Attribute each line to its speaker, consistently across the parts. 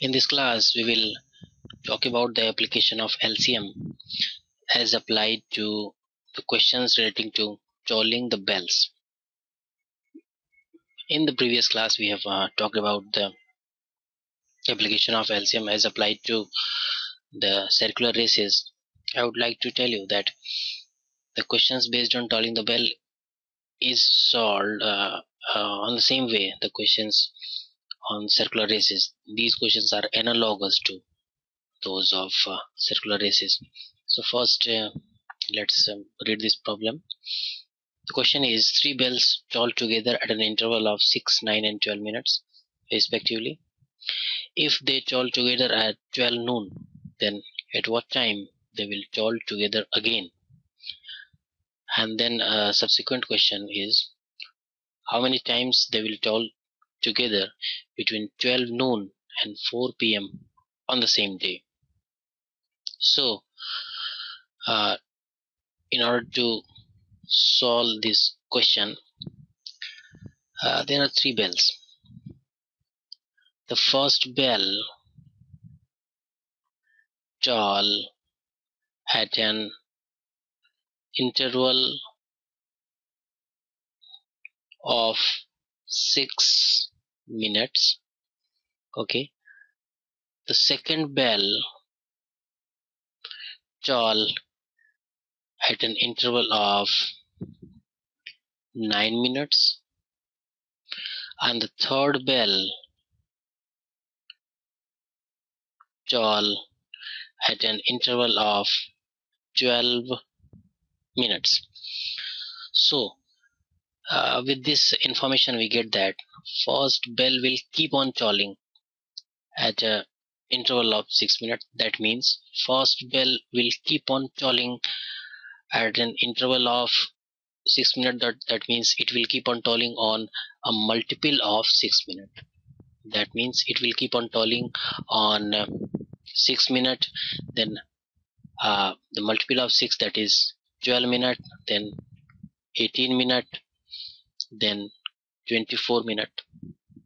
Speaker 1: In this class, we will talk about the application of LCM as applied to the questions relating to tolling the bells. In the previous class, we have talked about the application of LCM as applied to the circular races. I would like to tell you that the questions based on tolling the bell is solved on the same way the questions on circular races. These questions are analogous to those of circular races. So first let's read this problem. The question is, three bells toll together at an interval of 6, 9 and 12 minutes respectively. If they toll together at 12 noon, then at what time they will toll together again? And then a subsequent question is, how many times they will toll together between 12 noon and 4 p.m. on the same day. So in order to solve this question, there are three bells. The first bell toll at an interval of 6 minutes. Okay. The second bell toll at an interval of 9 minutes. And the third bell toll at an interval of 12 minutes. So with this information we get that first bell will keep on tolling at an interval of 6 minutes. That means first bell will keep on tolling at an interval of 6 minutes. That means it will keep on tolling on a multiple of 6 minutes. That means it will keep on tolling on 6 minutes, then the multiple of 6, that is 12 minutes, then 18 minutes, then 24 minutes,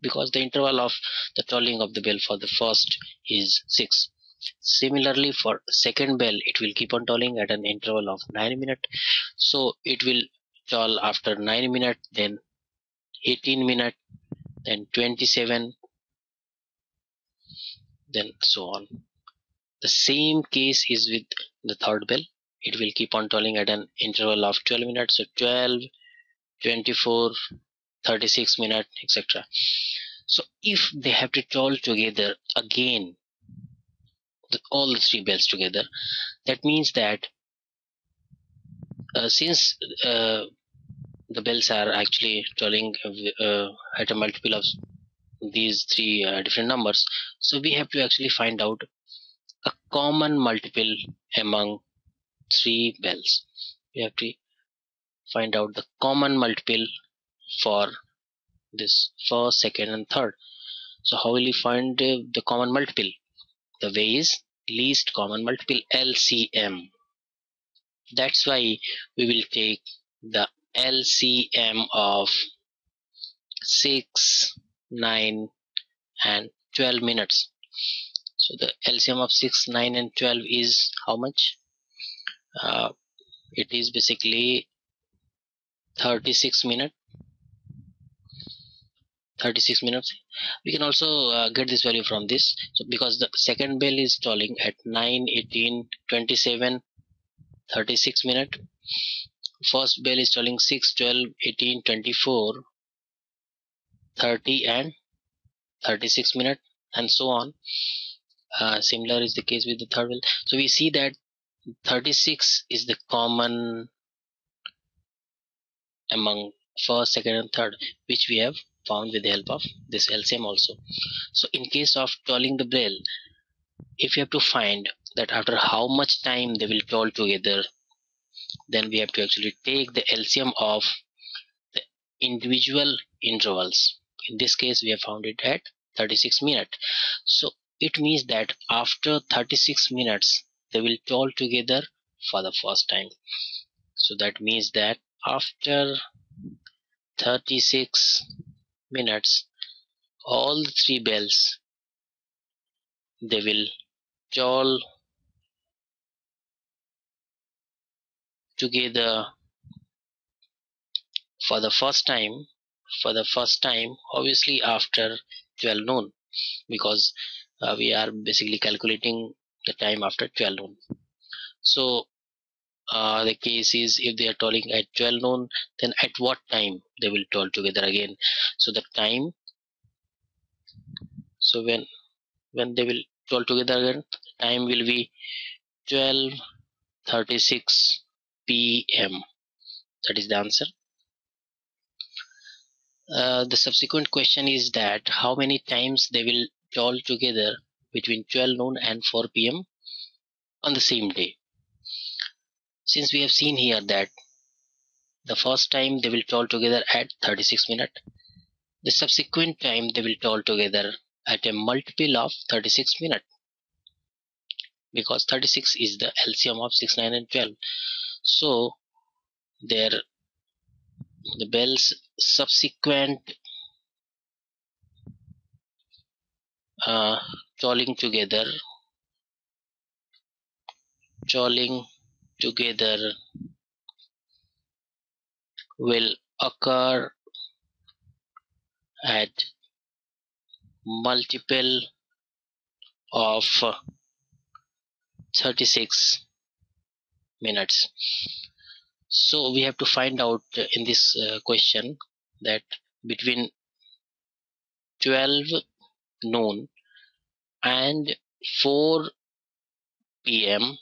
Speaker 1: because the interval of the tolling of the bell for the first is 6. Similarly, for second bell, it will keep on tolling at an interval of 9 minutes. So it will toll after 9 minutes, then 18 minutes, then 27, then so on. The same case is with the third bell. It will keep on tolling at an interval of 12 minutes. So 12, 24, 36 minutes, etc. So if they have to toll together again, all the three bells together, that means that since the bells are actually tolling at a multiple of these three different numbers, so we have to actually find out a common multiple among three bells. We have to find out the common multiple for this first, second and third. So how will you find the common multiple? The way is least common multiple, LCM. That's why we will take the LCM of 6, 9 and 12 minutes. So the LCM of 6, 9 and 12 is how much? It is basically 36 minutes. 36 minutes. We can also get this value from this. So because the second bell is tolling at 9, 18, 27, 36 minutes. First bell is tolling 6, 12, 18, 24, 30 and 36 minutes, and so on. Similar is the case with the third bell. So we see that 36 is the common among first, second and third, which we have found with the help of this LCM also. So in case of tolling the bell, if you have to find that after how much time they will toll together, then we have to actually take the LCM of the individual intervals. In this case we have found it at 36 minutes. So it means that after 36 minutes they will toll together for the first time. So that means that after 36 minutes all the three bells they will toll together for the first time obviously after 12 noon, because we are basically calculating the time after 12 noon. So the case is, if they are tolling at 12 noon, then at what time they will toll together again. So the time, so when they will toll together again, time will be 12:36 p.m. That is the answer. The subsequent question is that how many times they will toll together between 12 noon and 4 p.m. on the same day. Since we have seen here that the first time they will toll together at 36 minutes, the subsequent time they will toll together at a multiple of 36 minutes, because 36 is the LCM of 6, 9 and 12. So their the bell's subsequent tolling together will occur at multiple of 36 minutes. So we have to find out in this question that between 12 noon and 4 p.m.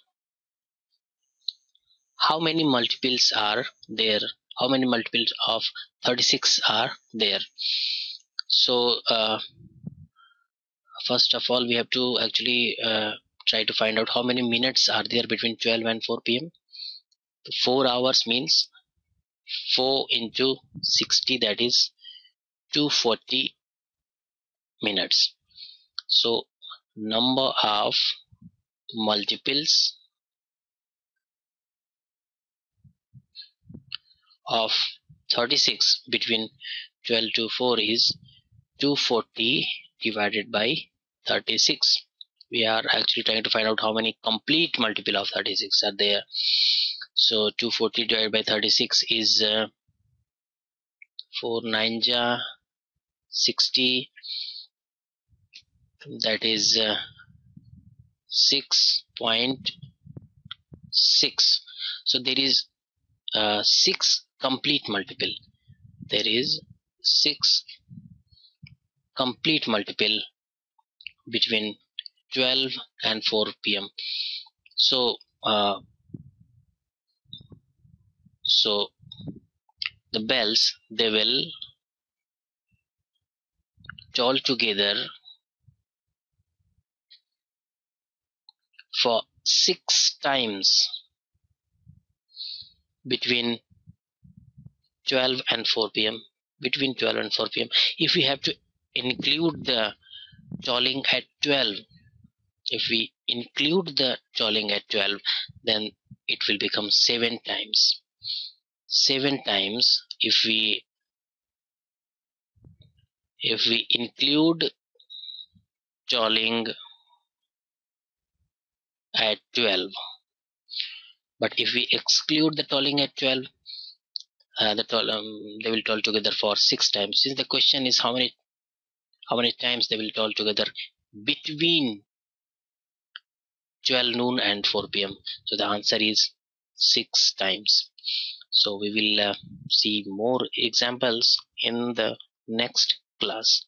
Speaker 1: how many multiples are there, how many multiples of 36 are there. So first of all we have to actually try to find out how many minutes are there between 12 and 4 p.m. 4 hours means 4 into 60, that is 240 minutes. So number of multiples of 36 between 12 to 4 is 240 divided by 36. We are actually trying to find out how many complete multiple of 36 are there. So 240 divided by 36 is 4 9 ja 60, that is 6.6. so there is 6 complete multiple, there is 6 complete multiple between 12 and 4 p.m. So the bells, they will toll together for 6 times between 12 and 4 p.m. between 12 and 4 p.m. If we have to include the tolling at 12, if we include the tolling at 12, then it will become 7 times. 7 times if we include tolling at 12, but if we exclude the tolling at 12, they will toll together for 6 times. Since the question is how many times they will toll together between 12 noon and 4 p.m. so the answer is 6 times. So we will see more examples in the next class.